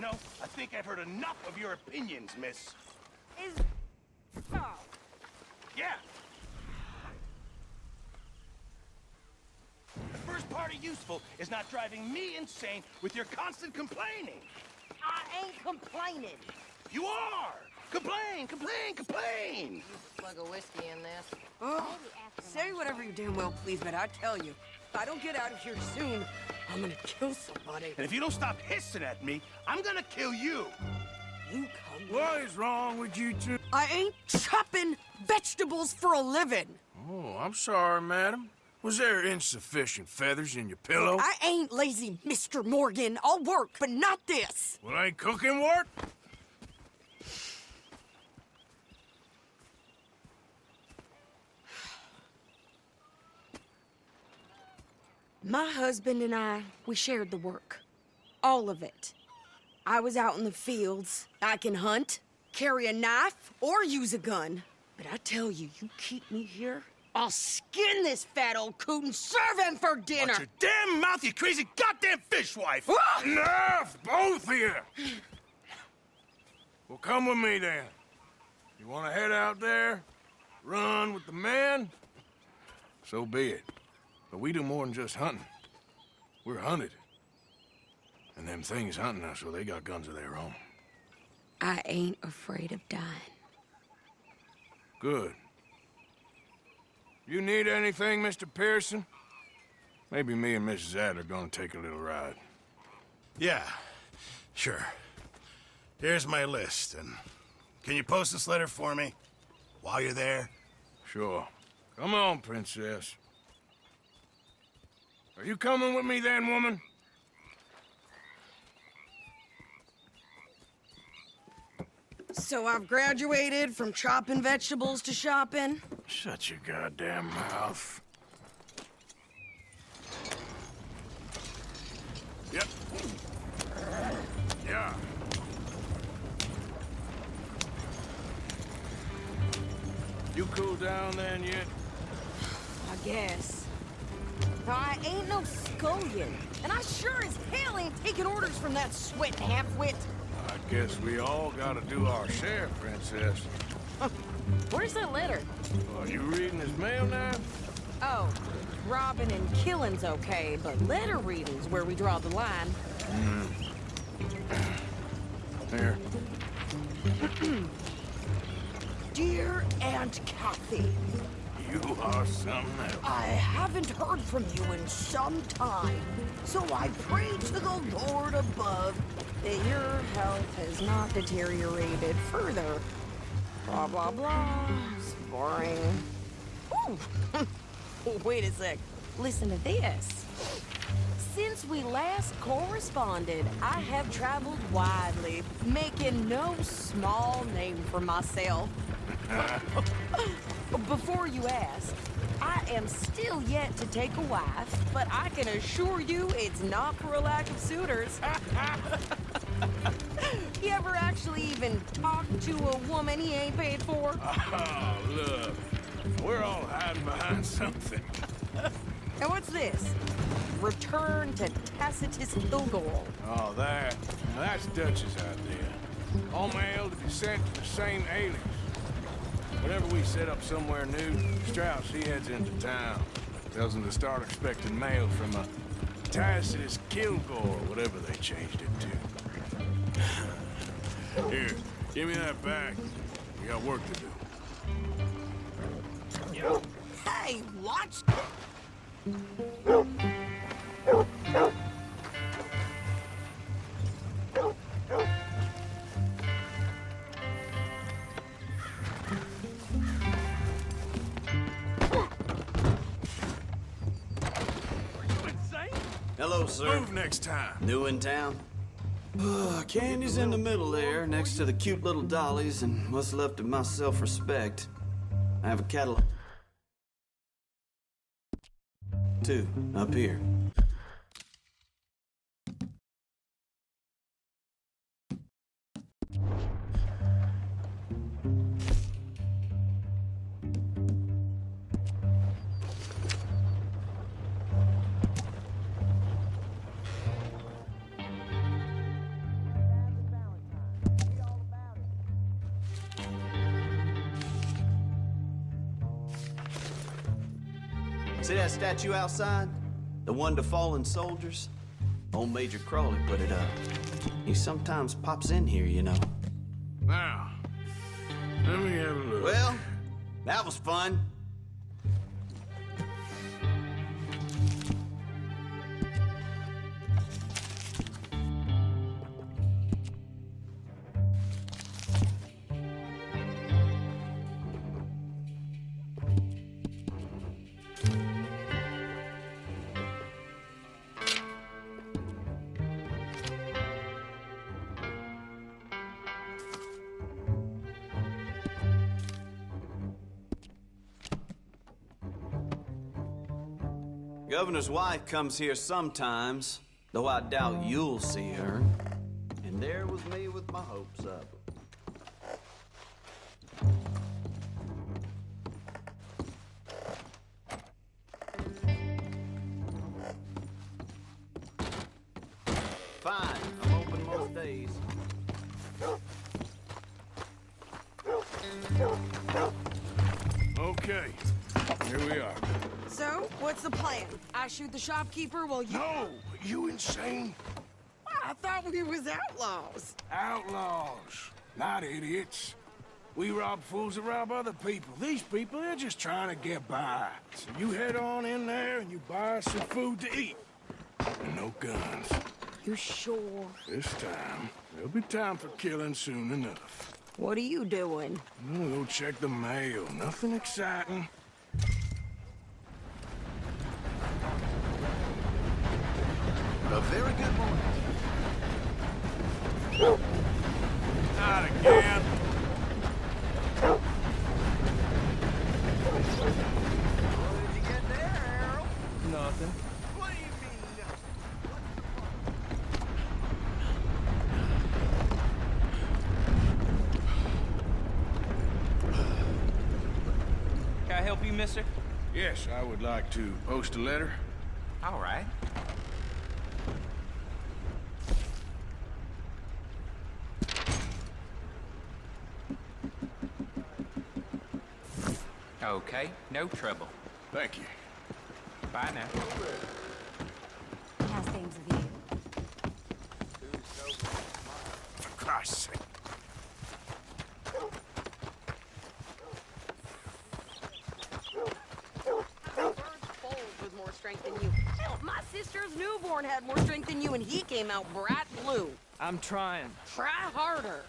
know, I think I've heard enough of your opinions, miss. Oh. Yeah. The first part of useful is not driving me insane with your constant complaining. I ain't complaining. You are! Complain, complain, complain! Plug a whiskey in this. Oh, say whatever you damn well please, but I tell you, if I don't get out of here soon, I'm gonna kill somebody. And if you don't stop hissing at me, I'm gonna kill you. You come. What is wrong with you two? I ain't chopping vegetables for a living. Oh, I'm sorry, madam. Was there insufficient feathers in your pillow? I ain't lazy, Mr. Morgan. I'll work, but not this. Well, ain't cooking work? My husband and I, we shared the work. All of it. I was out in the fields. I can hunt, carry a knife, or use a gun. But I tell you, you keep me here, I'll skin this fat old coot and serve him for dinner. Watch your damn mouth, you crazy goddamn fishwife! Enough, both of you! Well, come with me, then. You want to head out there, run with the men? So be it. But we do more than just hunting. We're hunted. And them things hunting us, well, they got guns of their own. I ain't afraid of dying. Good. You need anything, Mr. Pearson? Maybe me and Mrs. Adler are gonna take a little ride. Yeah, sure. Here's my list, and can you post this letter for me while you're there? Sure. Come on, Princess. Are you coming with me then, woman? So I've graduated from chopping vegetables to shopping. Shut your goddamn mouth. Yep. Yeah. You cool down then yet? I guess. Now, I ain't no scullion, and I sure as hell ain't taking orders from that sweat half-wit. I guess we all gotta do our share, Princess. Where's that letter? Are you reading his mail now? Oh, robbing and killing's okay, but letter reading's where we draw the line. Here. Dear Aunt Kathy, You are something else. I haven't heard from you in some time, so I pray to the Lord above that your health has not deteriorated further. Blah, blah, blah. It's boring. Ooh. Wait a sec. Listen to this. Since we last corresponded, I have traveled widely, making no small name for myself. Before you ask, I am still yet to take a wife, but I can assure you it's not for a lack of suitors. You ever actually even talk to a woman he ain't paid for? Oh, look. We're all hiding behind something. And what's this? Return to Tacitus Kilgore. Oh, that's Dutch's idea. All mail to be sent to the same alias. Whenever we set up somewhere new, Strauss, he heads into town. Tells them to start expecting mail from a Tacitus Kilgore, whatever they changed it to. Here, give me that back. We got work to do. Hey, watch! Hello, sir. Move next time. New in town? Candy's in the middle there, next to the cute little dollies and what's left of my self-respect. I have a catalog, too, up here. See that statue outside? The one to fallen soldiers? Old Major Crawley put it up. He sometimes pops in here, you know. Now, let me have a look. Well, that was fun. Governor's wife comes here sometimes, though I doubt you'll see her. And there was me with my hopes up. Fine, I'm open most days. Okay, here we are. So, what's the plan? I shoot the shopkeeper while you... No, you insane? I thought we was outlaws. Outlaws, not idiots. We rob fools that rob other people. These people, they're just trying to get by. So you head on in there and you buy us some food to eat. And no guns. You sure? This time, there'll be time for killing soon enough. What are you doing? I'm gonna go check the mail. Nothing exciting. A very good morning. Not again. What did you get there, Harold? Nothing. What do you mean? Can I help you, mister? Yes, I would like to post a letter. All right. Okay, no trouble. Thank you. Bye now. How's things with you? For Christ's sake. With more strength than you. Hell, my sister's newborn had more strength than you, and he came out bright blue. I'm trying. Try harder.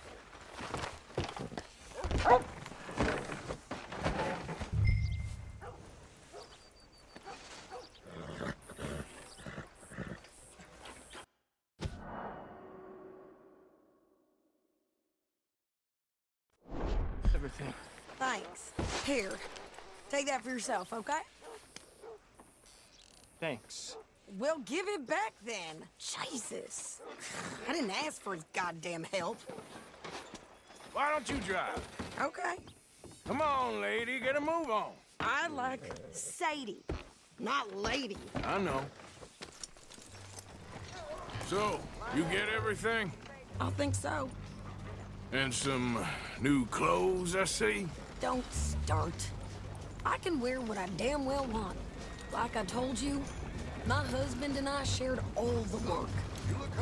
Everything. Thanks. Here, take that for yourself, okay? Thanks. Well, give it back then. Jesus. I didn't ask for his goddamn help. Why don't you drive? Okay. Come on, lady, get a move on. I like Sadie, not lady. I know. So, you get everything? I think so. And some new clothes, I see? Don't start. I can wear what I damn well want. Like I told you, my husband and I shared all the work.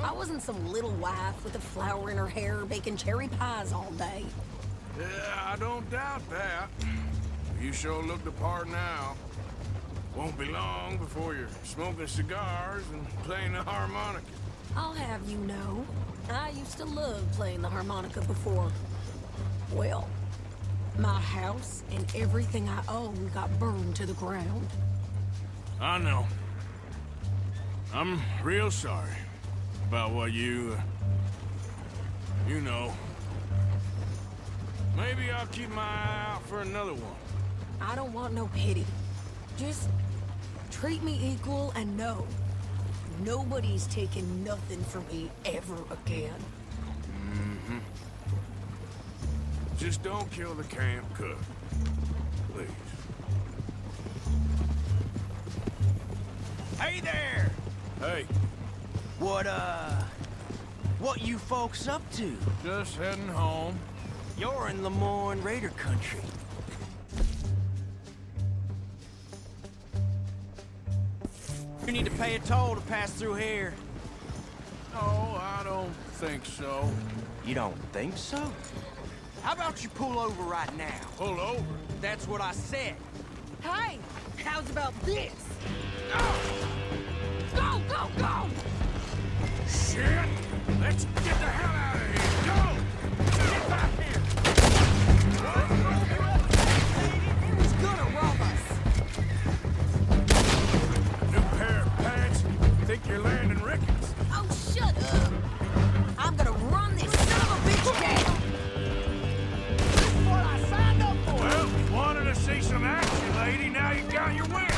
I wasn't some little wife with a flower in her hair baking cherry pies all day. Yeah, I don't doubt that. You sure look the part now. Won't be long before you're smoking cigars and playing the harmonica. I'll have you know, I used to love playing the harmonica before. Well, my house and everything I own got burned to the ground. I know. I'm real sorry about what you know. Maybe I'll keep my eye out for another one. I don't want no pity. Just treat me equal and know nobody's taking nothing from me ever again. Mm-hmm. Just don't kill the camp cook. Please. Hey there! Hey, What you folks up to? just heading home. You're in Lemoyne Raider country. You need to pay a toll to pass through here. No, I don't think so. You don't think so? How about you pull over right now? Pull over. That's what I said. Hey, how's about this? Go, go, go! Shit! Let's get the hell out of here! Go! Get back here! It was gonna rob us. New pair of pants? Think you're landing Ricketts? Oh, shut up! I'm gonna run this son of a bitch down! This is what I signed up for! Well, you wanted to see some action, lady. Now you got your wish.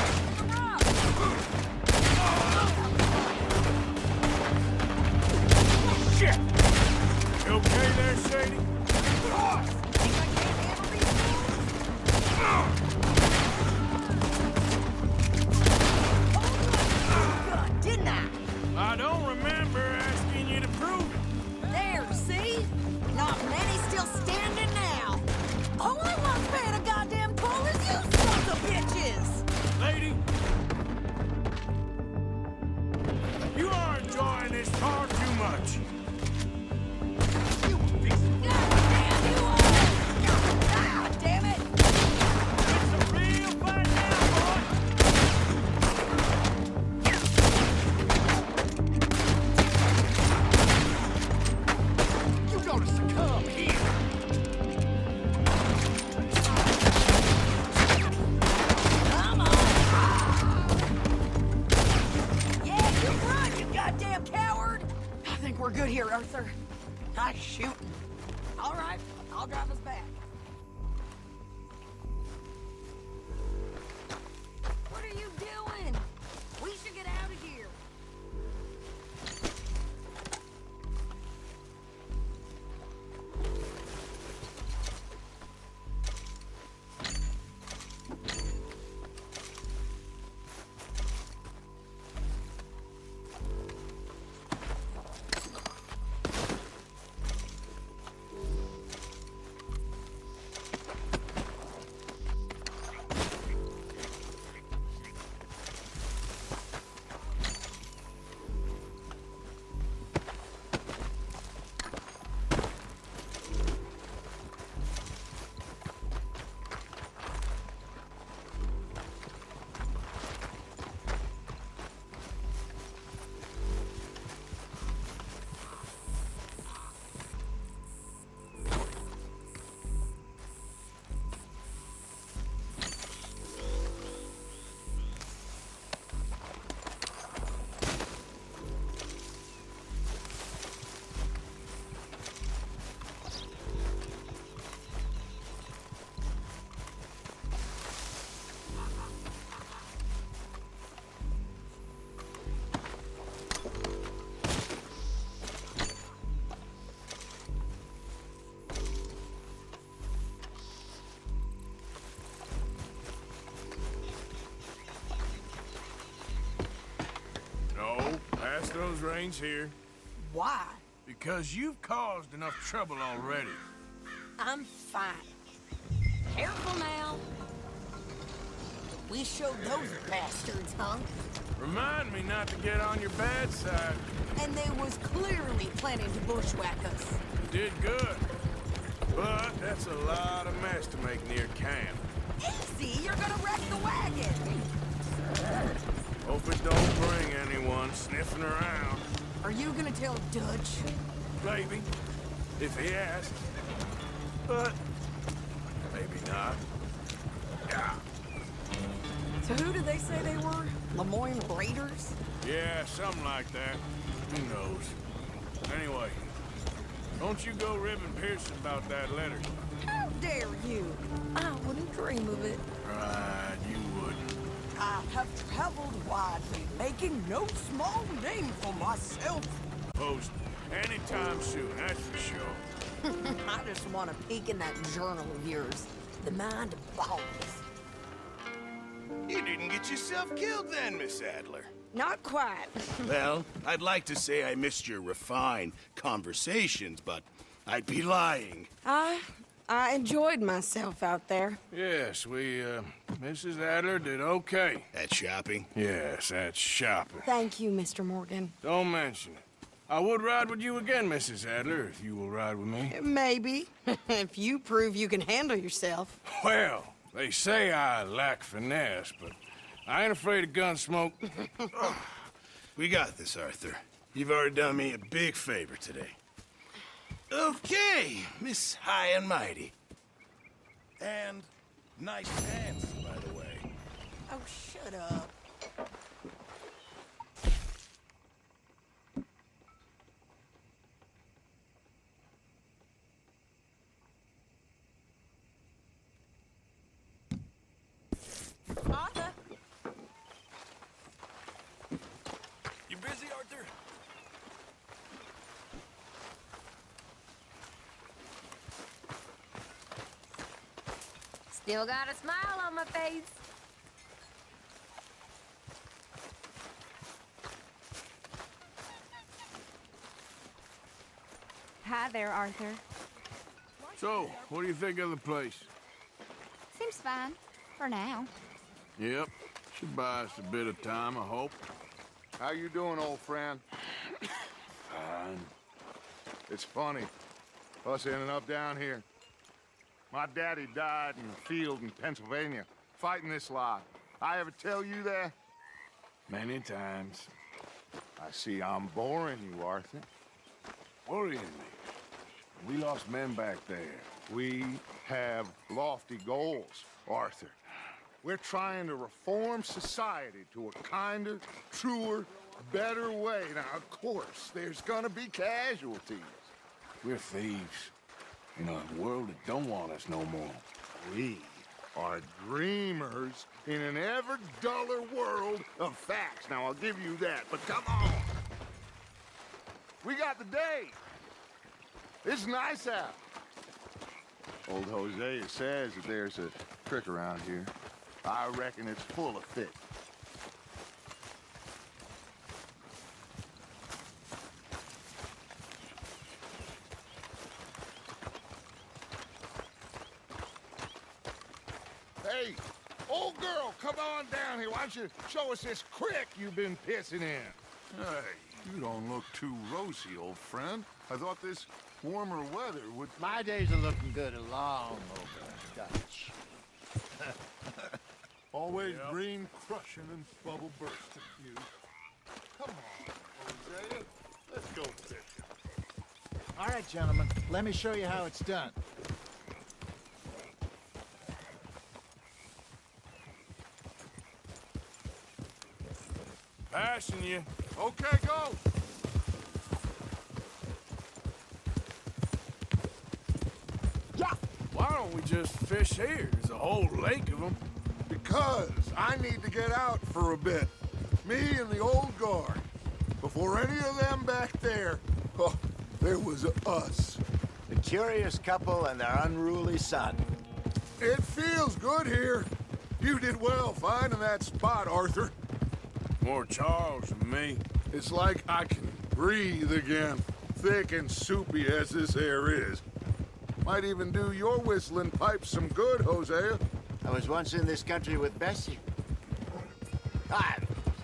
Shit! You okay there, Sadie? Didn't I? I don't remember asking you to prove it. There, see? Not many still standing now. Only one's paying a goddamn toll is you sons of bitches! Lady, you are enjoying this car too much. God damn you all! Ah, damn it! It's a real fight now, boy! You gotta succumb here! Come on! Yeah, you run, you goddamn coward! I think we're good here, Arthur. Nice shooting. All right, I'll drive us back. What are you doing? We should get out of here. No, pass those reins here. Why? Because you've caused enough trouble already. I'm fine. Careful now. We showed those bastards, huh? Remind me not to get on your bad side. And they was clearly planning to bushwhack us. You did good. But that's a lot of mess to make near camp. Easy, you're gonna wreck the wagon. Hope it don't bring anyone sniffing around. Are you gonna tell Dutch? Maybe, if he asks. But maybe not. Yeah. So who did they say they were? Lemoyne Raiders? Yeah, something like that. Who knows? Anyway, don't you go ribbing Pearson about that letter. How dare you? I wouldn't dream of it. Right, you wouldn't. I have traveled widely, making no small name for myself. Post anytime soon, that's for sure. I just want to peek in that journal of yours. The mind of balls. You didn't get yourself killed then, Miss Adler. Not quite. Well, I'd like to say I missed your refined conversations, but I'd be lying. I I enjoyed myself out there. Yes, Mrs. Adler did okay. At shopping? Yes, that's shopping. Thank you, Mr. Morgan. Don't mention it. I would ride with you again, Mrs. Adler, if you will ride with me. Maybe. If you prove you can handle yourself. Well, they say I lack finesse, but I ain't afraid of gun smoke. We got this, Arthur. You've already done me a big favor today. Okay, Miss High and Mighty. And nice pants, by the way. Oh, shut up. Arthur. You busy, Arthur? Still got a smile on my face. Hi there, Arthur. So, what do you think of the place? Seems fine. For now. Yep. Should buy us a bit of time, I hope. How you doing, old friend? Fine. It's funny, us ending up down here. My daddy died in the field in Pennsylvania, fighting this lot. I ever tell you that? Many times. I see I'm boring you, Arthur. Worrying me. We lost men back there. We have lofty goals, Arthur. We're trying to reform society to a kinder, truer, better way. Now, of course, there's gonna be casualties. We're thieves. In a world that don't want us no more. We are dreamers in an ever duller world of facts. Now, I'll give you that, but come on. We got the day. It's nice out. Old Hosea says that there's a trick around here. I reckon it's full of fit. Hey, old girl, come on down here. Why don't you show us this creek you've been pissing in? Hey, you don't look too rosy, old friend. I thought this warmer weather would... My days are looking good along over Dutch. Always green crushing and bubble bursting, you. Come on, Hosea. Let's go fishing. All right, gentlemen, let me show you how it's done. Passing you. Okay, go. Why don't we just fish here? There's a whole lake of them. Because I need to get out for a bit. Me and the old guard. Before any of them back there, oh, there was us. The curious couple and their unruly son. It feels good here. You did well finding that spot, Arthur. More Charles than me. It's like I can breathe again, thick and soupy as this air is. Might even do your whistling pipes some good, Hosea. I was once in this country with Bessie.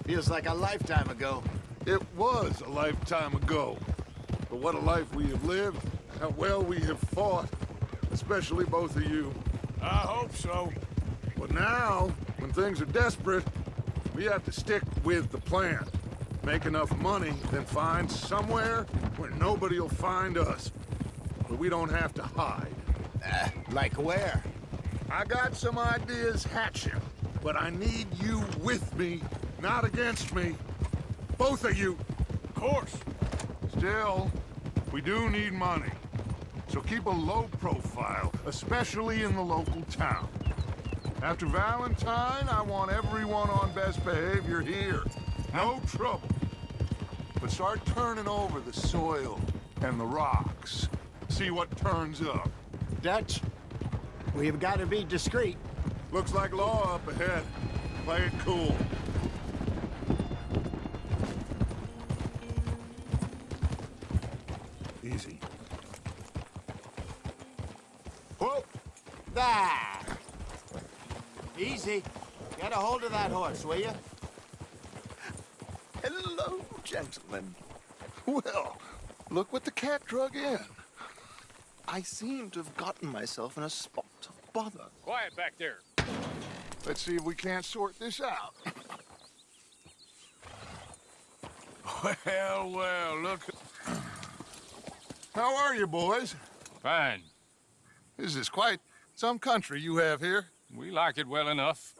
Feels like a lifetime ago. It was a lifetime ago. But what a life we have lived, how well we have fought, especially both of you. I hope so. But now, when things are desperate, we have to stick with the plan. Make enough money, then find somewhere where nobody will find us. But we don't have to hide. Like where? I got some ideas hatching, but I need you with me, not against me. Both of you. Of course. Still, we do need money. So keep a low profile, especially in the local town. After Valentine, I want everyone on best behavior here. No trouble. But start turning over the soil and the rocks. See what turns up. Dutch, we've got to be discreet. Looks like law up ahead. Play it cool. Easy. Whoa! There. Easy. Get a hold of that horse, will you? Hello, gentlemen. Well, look what the cat drug in. I seem to have gotten myself in a spot of bother. Quiet back there. Let's see if we can't sort this out. Well, well, look. How are you, boys? Fine. This is quite some country you have here. We like it well enough.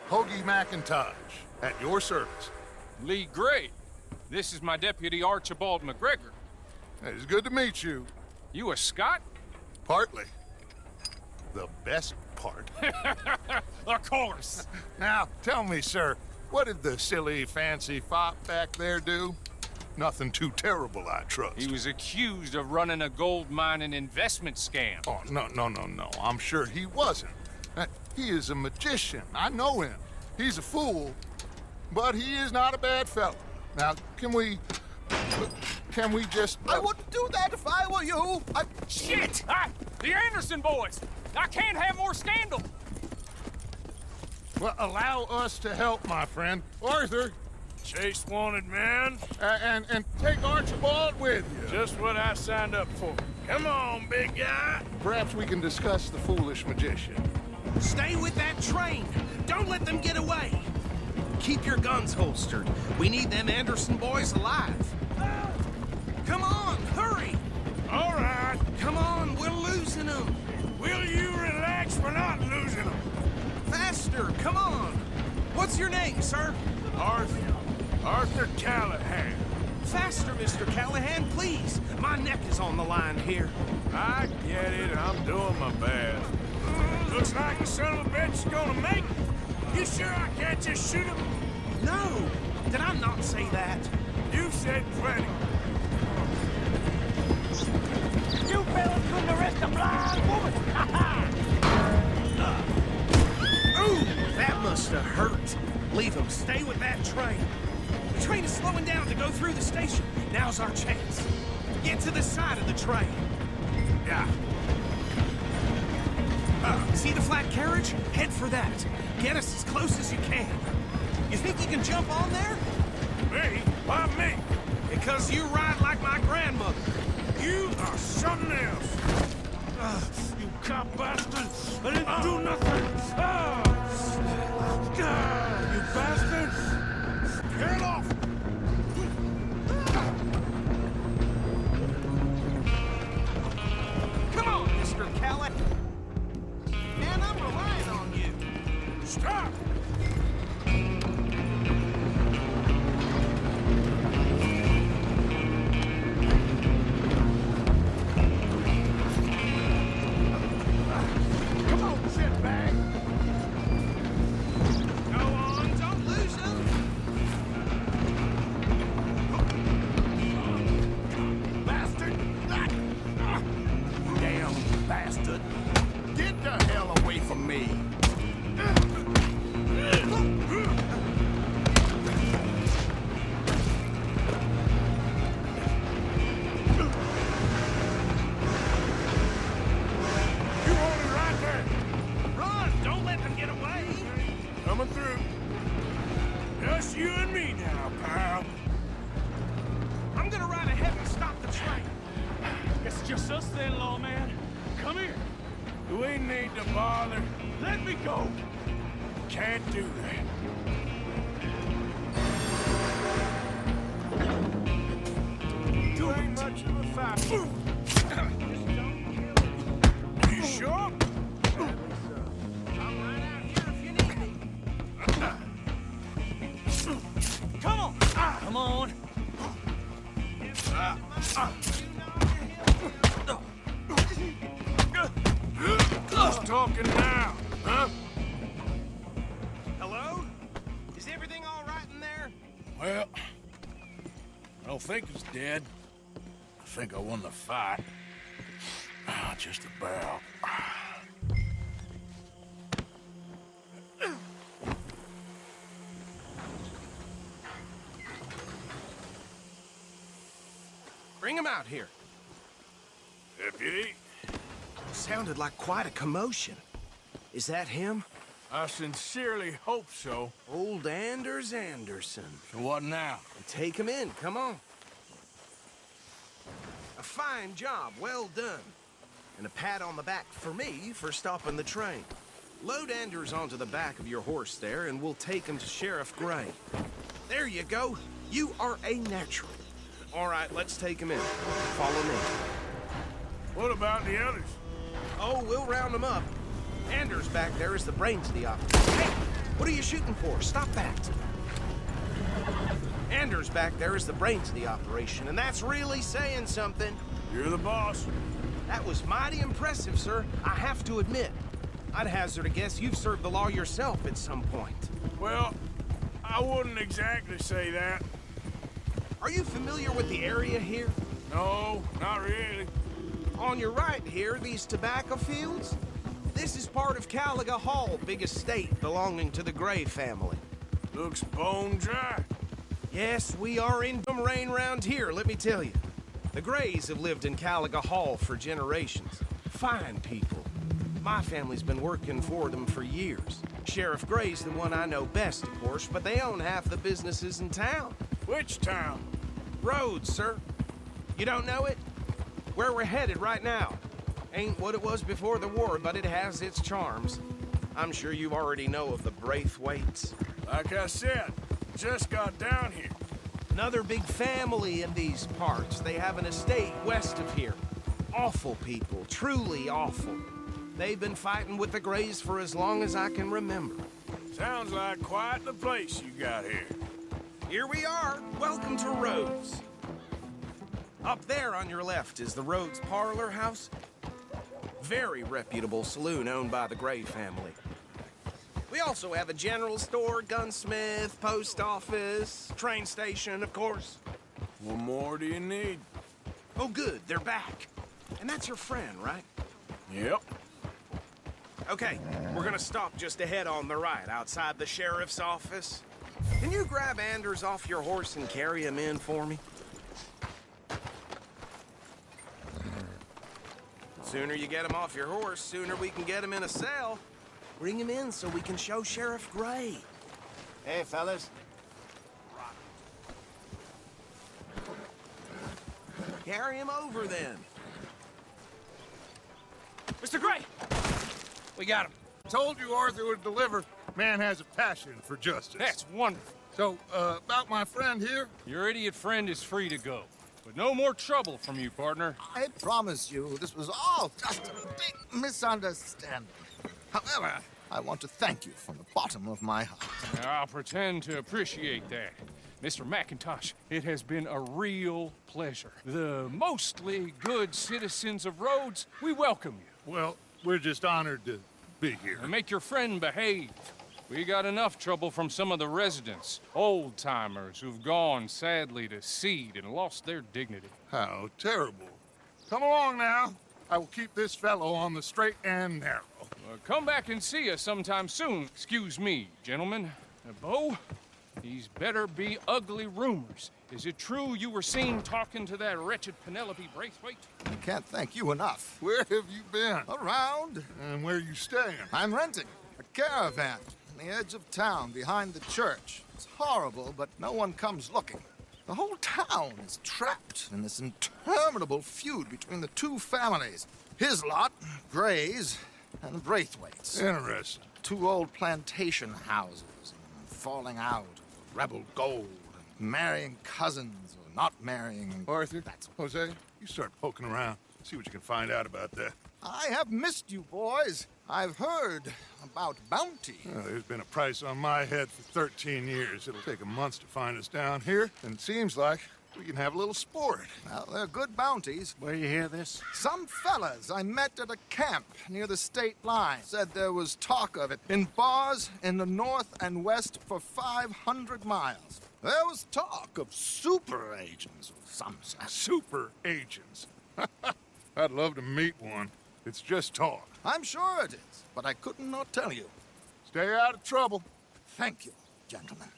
Hoagie McIntosh, at your service. Lee Gray. This is my deputy Archibald McGregor. It's good to meet you. You a Scot? Partly. The best part. Of course. Now, tell me, sir, what did the silly, fancy fop back there do? Nothing too terrible, I trust. He was accused of running a gold mining investment scam. Oh, no. I'm sure he wasn't. He is a magician. I know him. He's a fool, but he is not a bad fellow. Now, can we just... I wouldn't do that if I were you. Shit! The Anderson boys! I can't have more scandal! Well, allow us to help, my friend. Arthur, Chase wanted man. and take Archibald with you. Just what I signed up for. Come on, big guy. Perhaps we can discuss the foolish magician. Stay with that train. Don't let them get away. Keep your guns holstered. We need them Anderson boys alive. Come on, hurry. All right. Come on, we're losing them. Will you relax? We're not losing them. Faster, come on. What's your name, sir? Arthur Callahan. Faster, Mr. Callahan, please. My neck is on the line here. I get it. I'm doing my best. Looks like the son of a bitch is gonna make it. You sure I can't just shoot him? No, did I not say that? You've said plenty. You fellas couldn't arrest a blind woman! Ooh, that must have hurt. Leave him. Stay with that train. The train is slowing down to go through the station. Now's our chance. Get to the side of the train. Yeah. See the flat carriage? Head for that. Get us as close as you can. You think you can jump on there? Me? Why me? Because you ride like my grandmother. You are something else. You cop bastard! I didn't do nothing! You bastard! Get off! Come on, Mr. Callahan. Man, I'm relying on you. Stop! Come on, shitbag. Go on, don't lose him. Bastard! Damn bastard! Get the hell away from me! You hold it right there! Run, don't let them get away. Coming through. Just you and me now, pal. I'm gonna ride ahead and stop the train. It's just us then, lawman. Come here. We need to bother. Let me go. Can't do that. You ain't much of a fight. You sure? I'm right out here if you need me. Come on. Come on. Who's talking now, huh? Hello? Is everything all right in there? Well, I don't think he's dead. I think I won the fight. Just about. Bring him out here. Deputy, Sounded like quite a commotion. Is that him? I sincerely hope so. Old Anders Anderson. So what now? Take him in, come on. A fine job, well done. And a pat on the back for me for stopping the train. Load Anders onto the back of your horse there, and we'll take him to Sheriff Gray. There you go. You are a natural. All right, let's take him in. Follow me. What about the others? Oh, we'll round them up. Anders back there is the brains of the operation. Hey, what are you shooting for? Stop that. Anders back there is the brains of the operation, and that's really saying something. You're the boss. That was mighty impressive, sir. I have to admit. I'd hazard a guess you've served the law yourself at some point. Well, I wouldn't exactly say that. Are you familiar with the area here? No, not really. On your right here, these tobacco fields? This is part of Caliga Hall, big estate belonging to the Gray family. Looks bone dry. Yes, we are in some rain round here, let me tell you. The Grays have lived in Caliga Hall for generations. Fine people. My family's been working for them for years. Sheriff Gray's the one I know best, of course, but they own half the businesses in town. Which town? Rhodes, sir. You don't know it? Where we're headed right now. Ain't what it was before the war, but it has its charms. I'm sure you already know of the Braithwaites. Like I said, just got down here. Another big family in these parts. They have an estate west of here. Awful people, truly awful. They've been fighting with the Grays for as long as I can remember. Sounds like quite the place you got here. Here we are. Welcome to Rhodes. Up there on your left is the Rhodes Parlor House. Very reputable saloon owned by the Gray family. We also have a general store, gunsmith, post office, train station, of course. What more do you need? Oh, good. They're back. And that's your friend, right? Yep. Okay, we're gonna stop just ahead on the right, outside the sheriff's office. Can you grab Anders off your horse and carry him in for me? Sooner you get him off your horse, sooner we can get him in a cell. Bring him in so we can show Sheriff Gray. Hey, fellas. Carry him over, then. Mr. Gray! We got him. Told you Arthur would deliver. Man has a passion for justice. That's wonderful. So, about my friend here? Your idiot friend is free to go. But no more trouble from you, partner. I promise you, this was all just a big misunderstanding. However, I want to thank you from the bottom of my heart. I'll pretend to appreciate that. Mr. McIntosh, it has been a real pleasure. The mostly good citizens of Rhodes, we welcome you. Well, we're just honored to be here. And make your friend behave. We got enough trouble from some of the residents, old-timers who've gone, sadly, to seed and lost their dignity. How terrible. Come along now. I will keep this fellow on the straight and narrow. Come back and see us sometime soon. Excuse me, gentlemen. Bo, these better be ugly rumors. Is it true you were seen talking to that wretched Penelope Braithwaite? I can't thank you enough. Where have you been? Around. And where are you staying? I'm renting a caravan on the edge of town behind the church. It's horrible, but no one comes looking. The whole town is trapped in this interminable feud between the two families. His lot, Gray's, and the Braithwaites. Interesting. Two old plantation houses, falling out, rebel gold, marrying cousins or not marrying. Arthur, Jose, you start poking around. See what you can find out about that. I have missed you, boys. I've heard about bounty. Well, there's been a price on my head for 13 years. It'll take a month to find us down here, and it seems like we can have a little sport. Well, they're good bounties. Where you hear this? Some fellas I met at a camp near the state line said there was talk of it in bars in the north and west for 500 miles. There was talk of super agents of some sort. Super agents? I'd love to meet one. It's just talk. I'm sure it is, but I couldn't not tell you. Stay out of trouble. Thank you, gentlemen.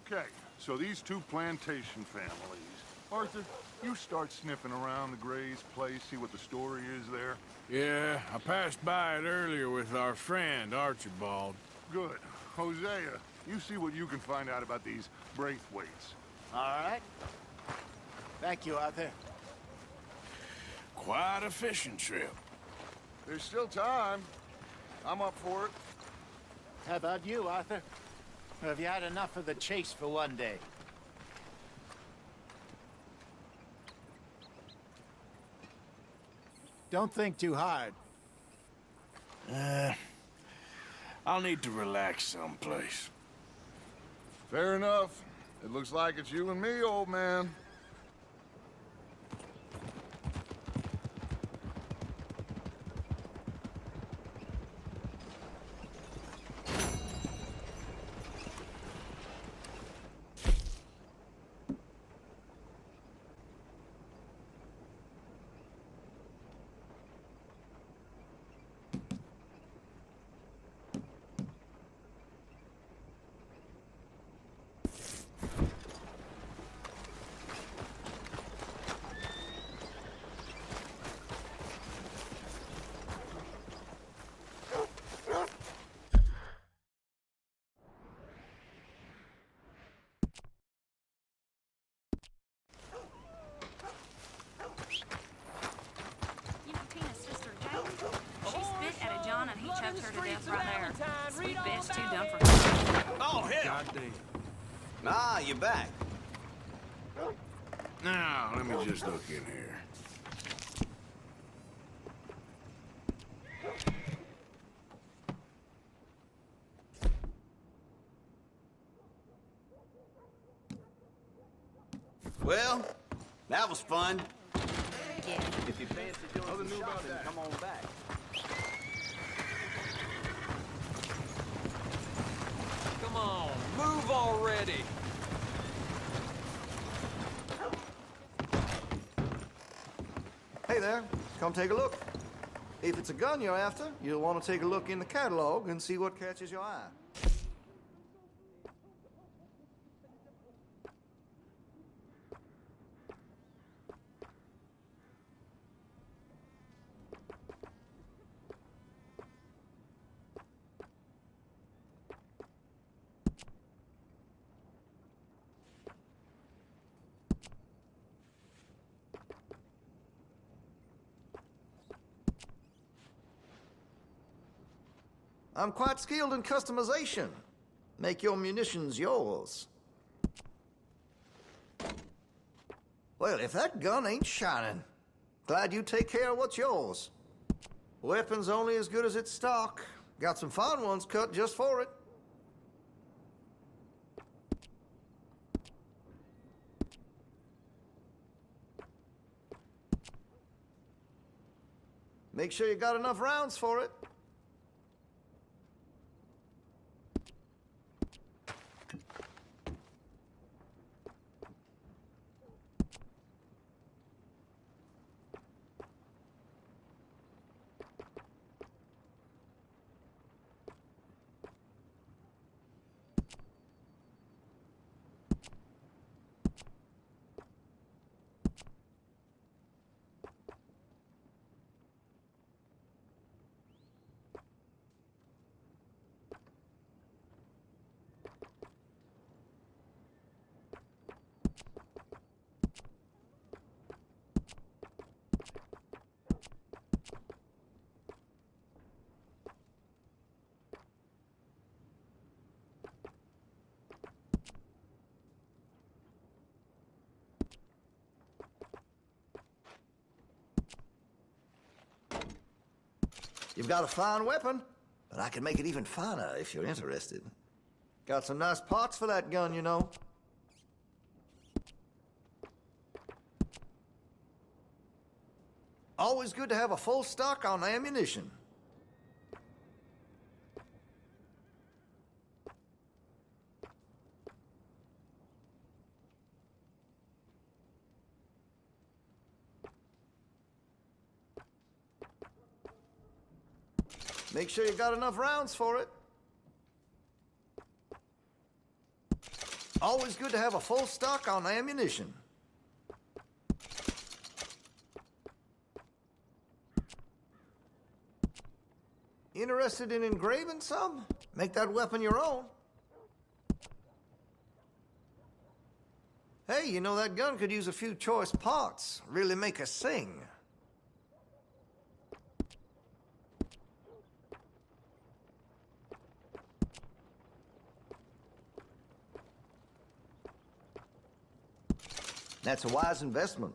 Okay, so these two plantation families. Arthur, you start sniffing around the Gray's place, see what the story is there. Yeah, I passed by it earlier with our friend, Archibald. Good. Hosea, you see what you can find out about these Braithwaites. All right. Thank you, Arthur. Quite a fishing trip. There's still time. I'm up for it. How about you, Arthur? Or have you had enough of the chase for one day? Don't think too hard. I'll need to relax someplace. Fair enough. It looks like it's you and me, old man. You know Tina's sister, Jane? She spit at a John and he choked her to death right there. Sweet bitch, too done for her. Oh, hell! Goddamn. Ah, you're back. Now, let me just look in here. Well, that was fun. Yeah. If you fancy doing some shopping, come on back. Come on, move already! Hey there, come take a look. If it's a gun you're after, you'll want to take a look in the catalog and see what catches your eye. I'm quite skilled in customization. Make your munitions yours. Well, if that gun ain't shining, glad you take care of what's yours. Weapon's only as good as its stock. Got some fine ones cut just for it. Make sure you got enough rounds for it. You've got a fine weapon, but I can make it even finer if you're interested. Got some nice parts for that gun, you know. Always good to have a full stock on ammunition. Make sure you got enough rounds for it. Always good to have a full stock on ammunition. Interested in engraving some? Make that weapon your own. Hey, you know that gun could use a few choice parts. Really make us sing. That's a wise investment.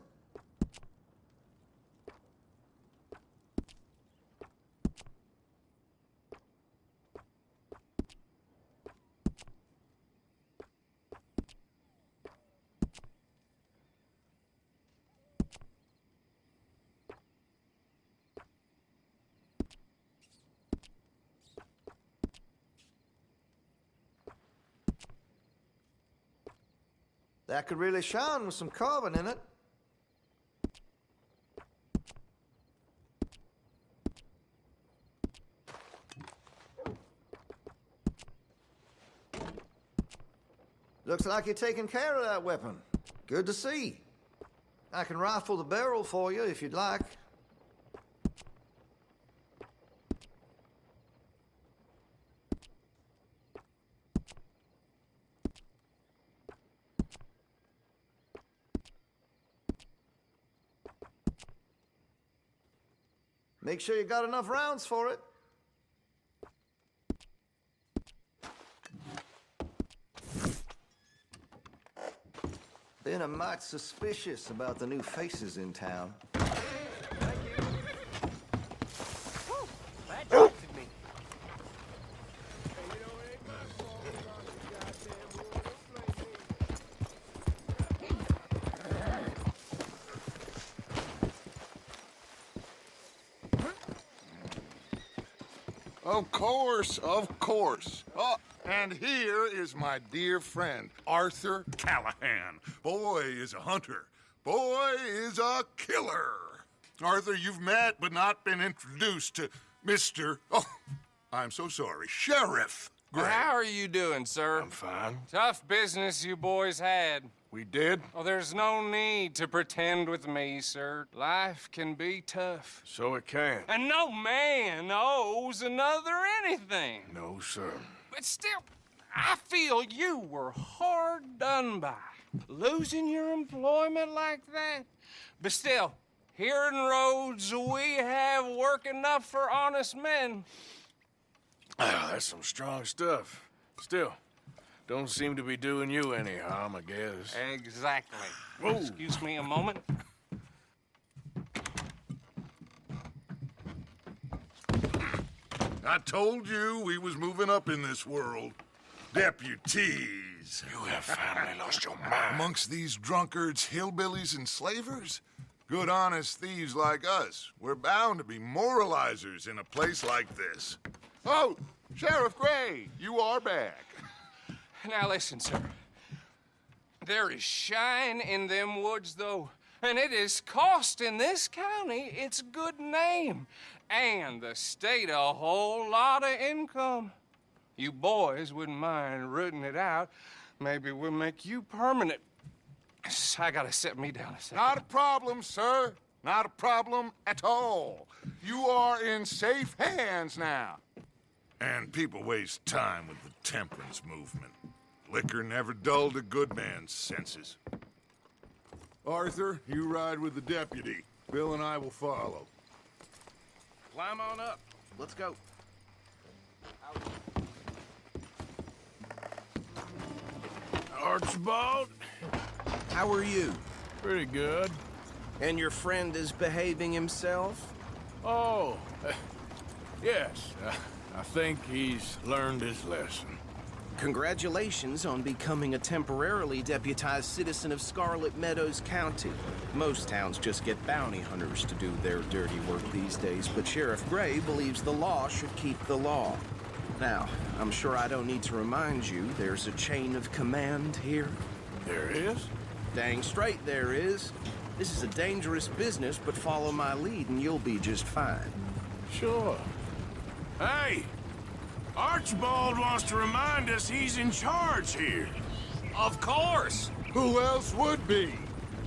That could really shine with some carbon in it. Looks like you're taking care of that weapon. Good to see. I can rifle the barrel for you if you'd like. Make sure you got enough rounds for it. Been a mite suspicious about the new faces in town. That jolted me. Of course, of course. Oh, and here is my dear friend, Arthur Callahan. Boy is a hunter. Boy is a killer. Arthur, you've met but not been introduced to Mr. Oh, I'm so sorry, Sheriff Gray. How are you doing, sir? I'm fine. Tough business you boys had. We did? Oh, there's no need to pretend with me, sir. Life can be tough. So it can. And no man owes another anything. No, sir. But still, I feel you were hard done by. Losing your employment like that. But still, here in Rhodes, we have work enough for honest men. Ah, that's some strong stuff. Still, don't seem to be doing you any harm, I guess. Exactly. Whoa. Excuse me a moment. I told you we was moving up in this world. Deputies. You have finally lost your mind. Amongst these drunkards, hillbillies, and slavers? Good honest thieves like us. We're bound to be moralizers in a place like this. Oh, Sheriff Gray, you are back. Now listen, sir. There is shine in them woods, though, and it is costing this county its good name and the state a whole lot of income. You boys wouldn't mind rooting it out. Maybe we'll make you permanent. I gotta set me down a second. Not a problem, sir. Not a problem at all. You are in safe hands now. And people waste time with the temperance movement. Liquor never dulled a good man's senses. Arthur, you ride with the deputy. Bill and I will follow. Climb on up. Let's go. Archibald? How are you? Pretty good. And your friend is behaving himself? Oh, yes. I think he's learned his lesson. Congratulations on becoming a temporarily deputized citizen of Scarlet Meadows County. Most towns just get bounty hunters to do their dirty work these days, but Sheriff Gray believes the law should keep the law. Now, I'm sure I don't need to remind you there's a chain of command here. There is? Dang straight there is. This is a dangerous business, but follow my lead and you'll be just fine. Sure. Hey! Archibald wants to remind us he's in charge here. Of course! Who else would be?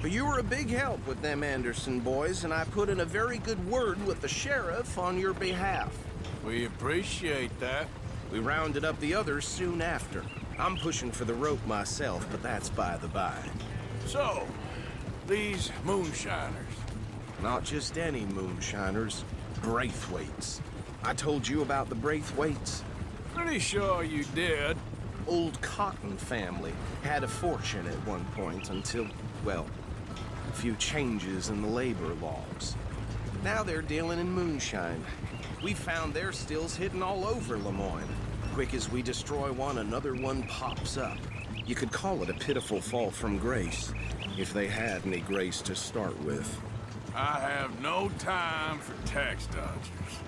But you were a big help with them Anderson boys, and I put in a very good word with the sheriff on your behalf. We appreciate that. We rounded up the others soon after. I'm pushing for the rope myself, but that's by the by. So, these moonshiners. Not just any moonshiners, Braithwaites. I told you about the Braithwaites? Pretty sure you did. Old Cotton family had a fortune at one point until, well, a few changes in the labor laws. Now they're dealing in moonshine. We found their stills hidden all over Lemoyne. Quick as we destroy one, another one pops up. You could call it a pitiful fall from grace, if they had any grace to start with. I have no time for tax dodgers.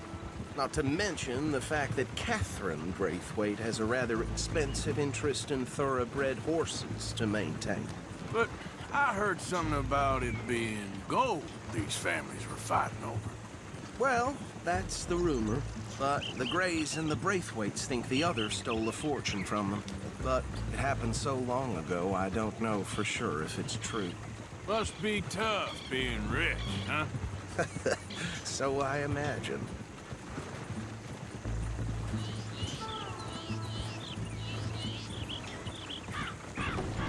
Not to mention the fact that Catherine Braithwaite has a rather expensive interest in thoroughbred horses to maintain. But I heard something about it being gold these families were fighting over. Well, that's the rumor. But the Greys and the Braithwaites think the other stole a fortune from them. But it happened so long ago, I don't know for sure if it's true. Must be tough being rich, huh? So I imagine.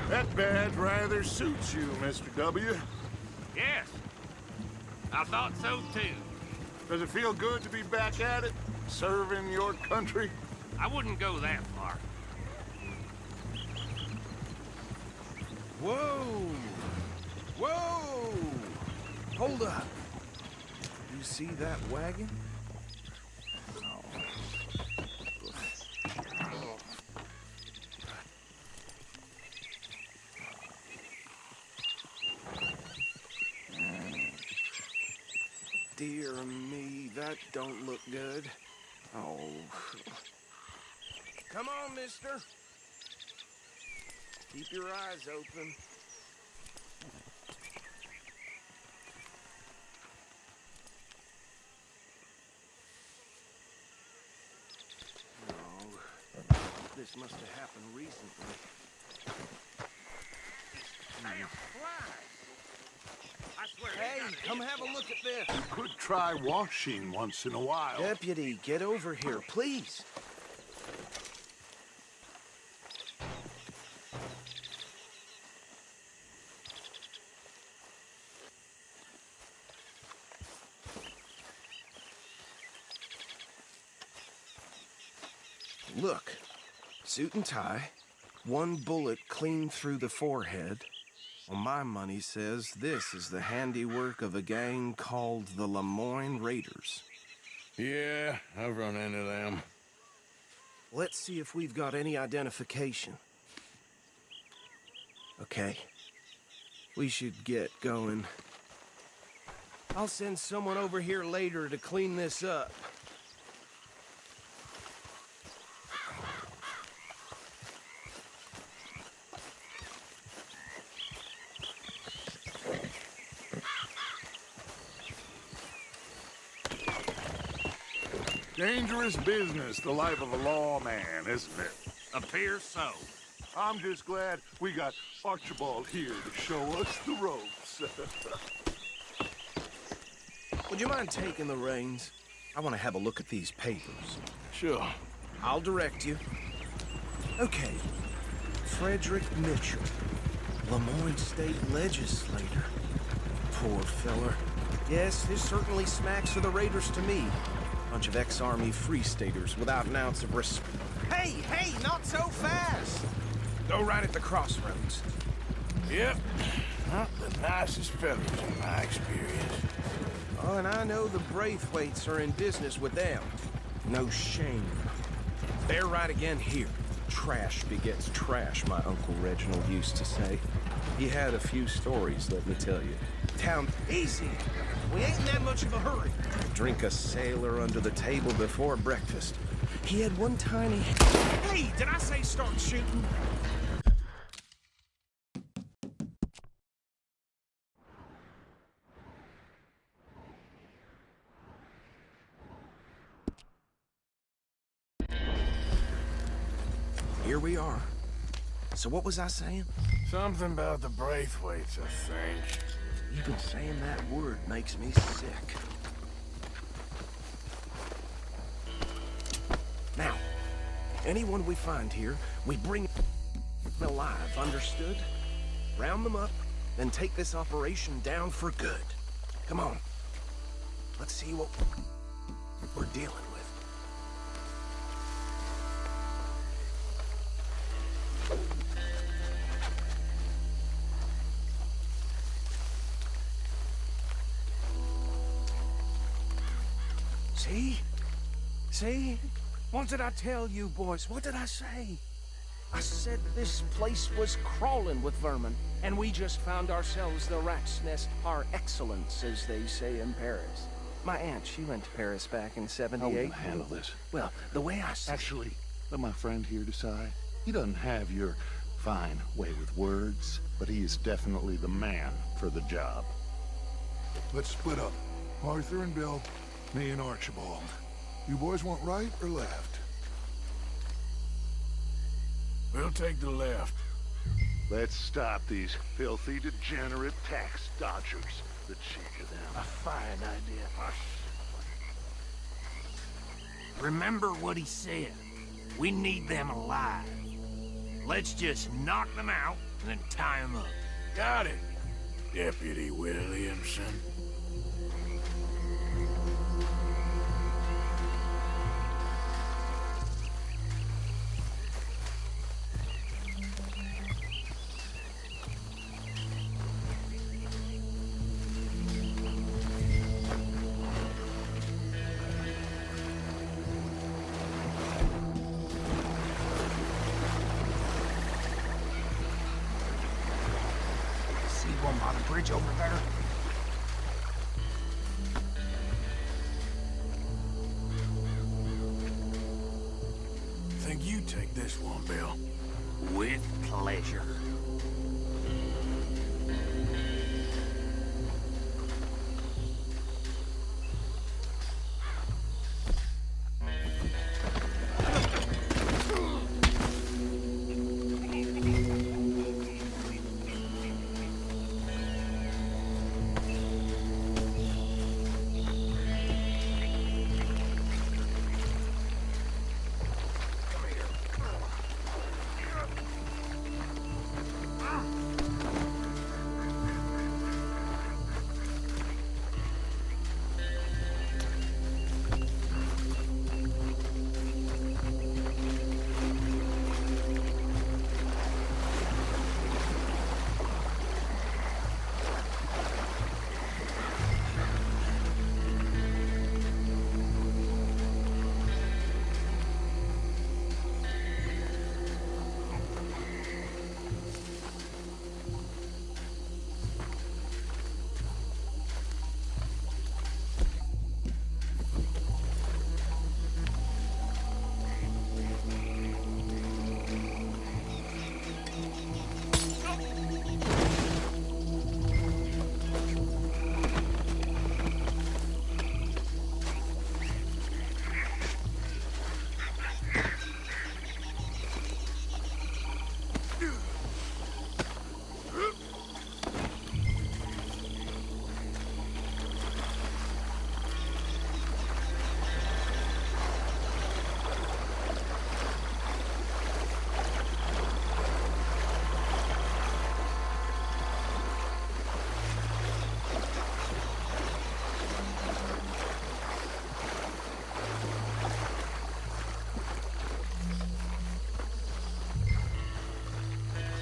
That badge rather suits you, Mr. W. Yes. I thought so, too. Does it feel good to be back at it? Serving your country? I wouldn't go that far. Whoa! Whoa! Hold up. You see that wagon? Dear me, that don't look good. Oh. Come on, mister. Keep your eyes open. No. This must have happened recently. Hey, come have a look at this. You could try washing once in a while. Deputy, get over here, please. Look, suit and tie, one bullet clean through the forehead. Well, my money says this is the handiwork of a gang called the Lemoyne Raiders. Yeah, I've run into them. Let's see if we've got any identification. Okay. We should get going. I'll send someone over here later to clean this up. Dangerous business, the life of a lawman, isn't it? Appears so. I'm just glad we got Archibald here to show us the ropes. Would you mind taking the reins? I want to have a look at these papers. Sure. I'll direct you. Okay. Frederick Mitchell, Lemoyne State Legislator. Poor feller. Yes, this certainly smacks of the Raiders to me. Bunch of ex-Army Free Staters without an ounce of respect. Hey, hey, not so fast! Go right at the crossroads. Yep. Not the nicest fellas in my experience. Oh, and I know the Braithwaites are in business with them. No shame. They're right again here. Trash begets trash, my Uncle Reginald used to say. He had a few stories, let me tell you. Town, easy! We ain't in that much of a hurry. Drink a sailor under the table before breakfast. He had one tiny... Hey, did I say start shooting? Here we are. So what was I saying? Something about the Braithwaites, I think. Even saying that word makes me sick. Now, anyone we find here, we bring alive, understood? Round them up, then take this operation down for good. Come on. Let's see what we're dealing with. See? See? What did I tell you, boys? What did I say? I said this place was crawling with vermin, and we just found ourselves the rat's nest par excellence, as they say in Paris. My aunt, she went to Paris back in '78. How will I handle this? Well, the way I see Actually, let my friend here decide. He doesn't have your fine way with words, but he is definitely the man for the job. Let's split up. Arthur and Bill, me and Archibald. You boys want right or left? We'll take the left. Let's stop these filthy, degenerate tax dodgers. The cheek of them. A fine idea. Remember what he said. We need them alive. Let's just knock them out and then tie them up. Got it, Deputy Williamson. One by the bridge over there. Think you take this one, Bill? With pleasure.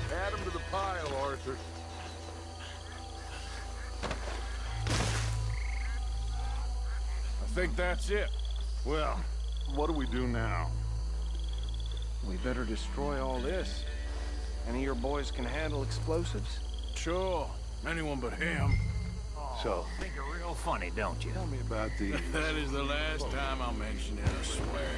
Add them to the pile, Arthur. I think that's it. Well, what do we do now? we better destroy all this. Any of your boys can handle explosives? Sure. Anyone but him. So, think you're real funny, don't you? Tell me about these. That is the last time I'll mention it, I swear.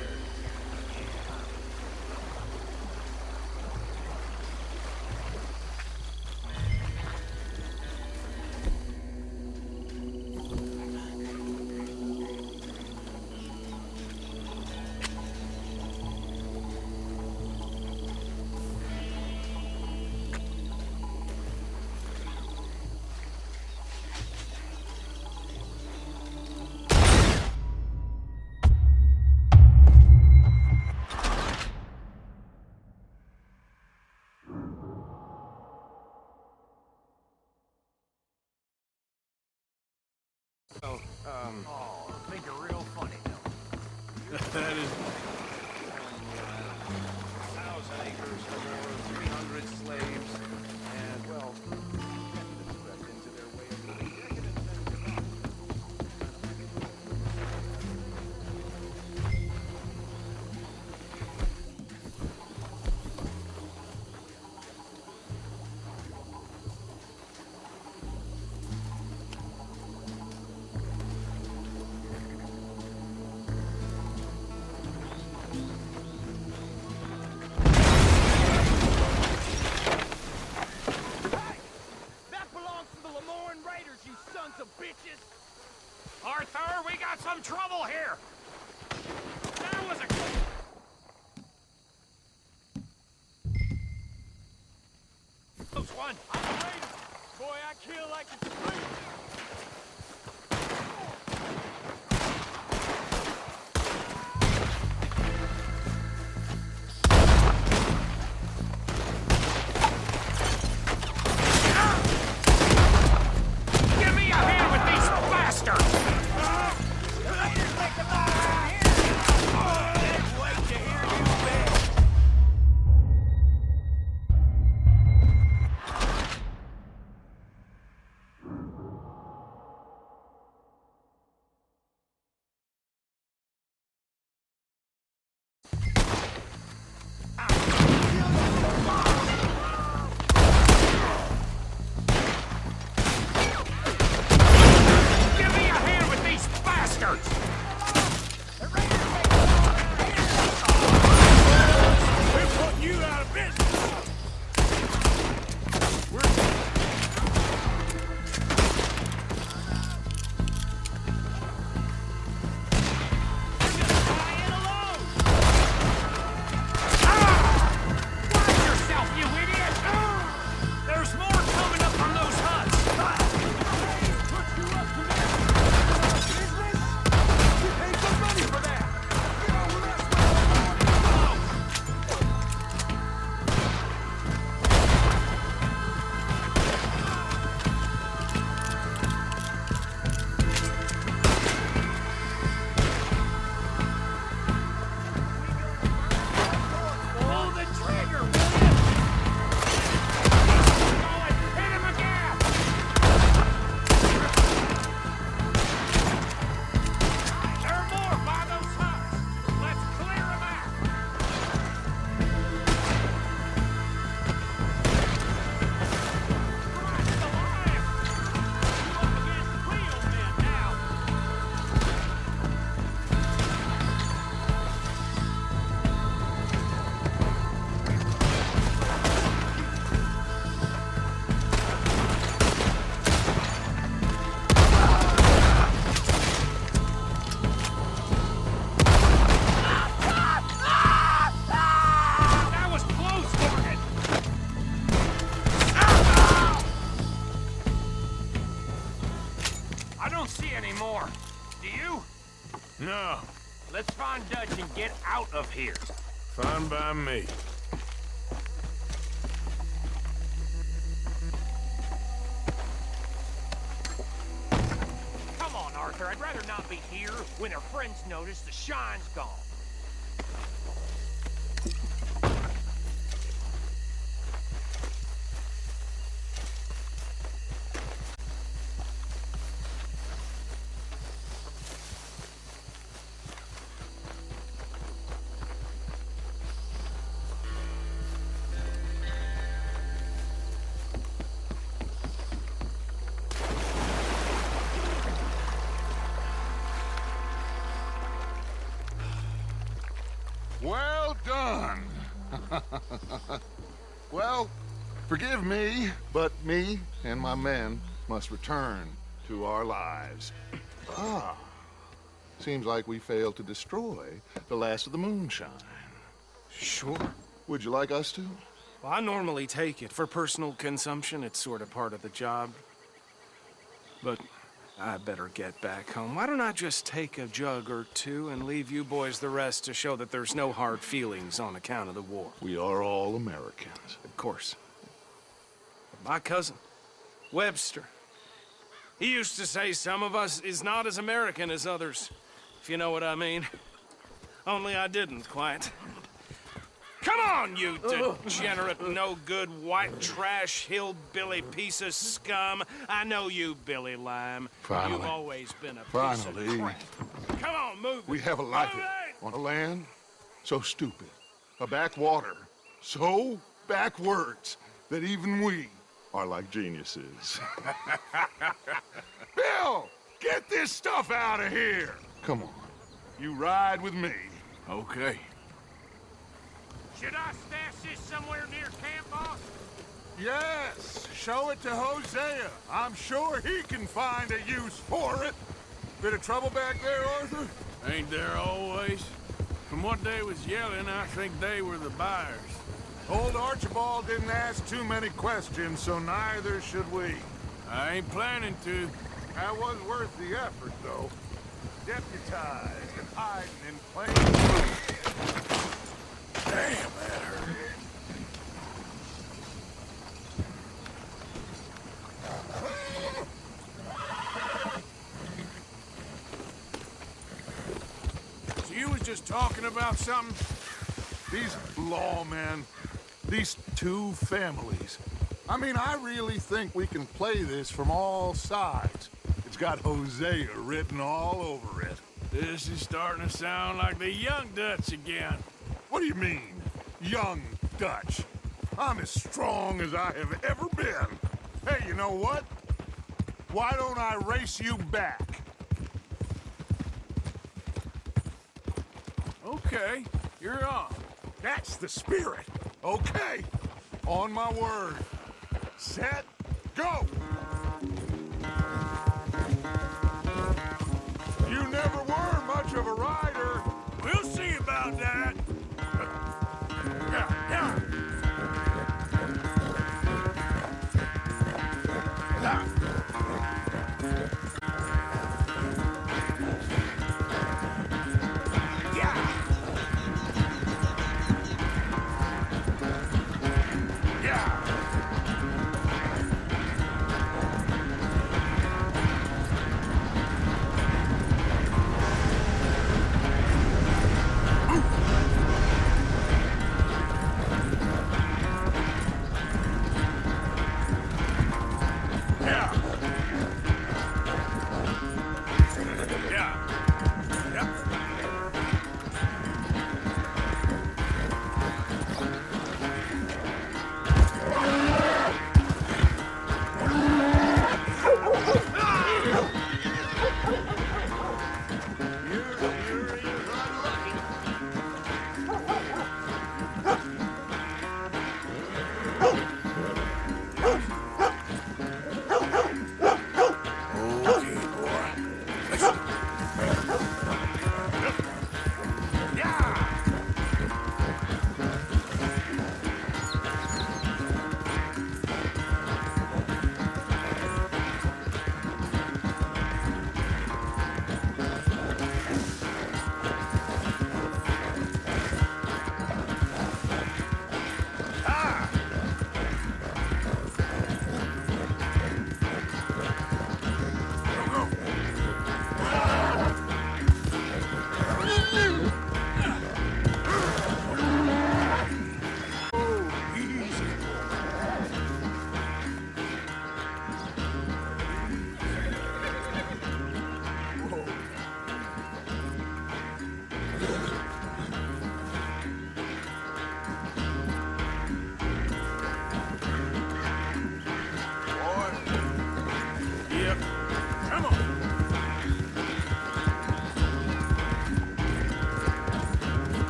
That is... 1,000 acres or more, 300 slaves, and, well, candidates crept into their way of living decadent and Arthur, we got some trouble here! There was a... close one! I'm a raider! Boy, I kill like it's free! Give me a hand with these bastards! No. Let's find Dutch and get out of here. Fine by me. Come on, Arthur. I'd rather not be here when our friends notice the shine's gone. Well done. Well, forgive me, but me and my men must return to our lives. Ah, seems like we failed to destroy the last of the moonshine. Sure. Would you like us to? Well, I normally take it. For personal consumption, it's sort of part of the job. But I better get back home. Why don't I just take a jug or two and leave you boys the rest to show that there's no hard feelings on account of the war? We are all Americans. Of course. But my cousin, Webster, he used to say some of us is not as American as others, if you know what I mean. Only I didn't quite. Come on, you degenerate, no-good, white trash, hillbilly piece of scum. I know you, Billy Lime. Finally. You've always been a piece Finally. of crap. Come on, move We it. have a life Move it! on a land so stupid, a backwater so backwards that even we are like geniuses. Bill, get this stuff out of here! Come on, you ride with me. Okay. Should I stash this somewhere near camp, boss? Yes, show it to Hosea. I'm sure he can find a use for it. Bit of trouble back there, Arthur? Ain't there always? From what they was yelling, I think they were the buyers. Old Archibald didn't ask too many questions, so neither should we. I ain't planning to. That was worth the effort, though. Deputized and hiding in plain sight. Damn, that hurt. So you was just talking about something? These lawmen, these two families. I mean, I really think we can play this from all sides. It's got Hosea written all over it. This is starting to sound like the Young Dutch again. What do you mean, young Dutch? I'm as strong as I have ever been. Hey, you know what? Why don't I race you back? Okay, you're on. That's the spirit. Okay, on my word. Set, go! You never were much of a rider. We'll see about that.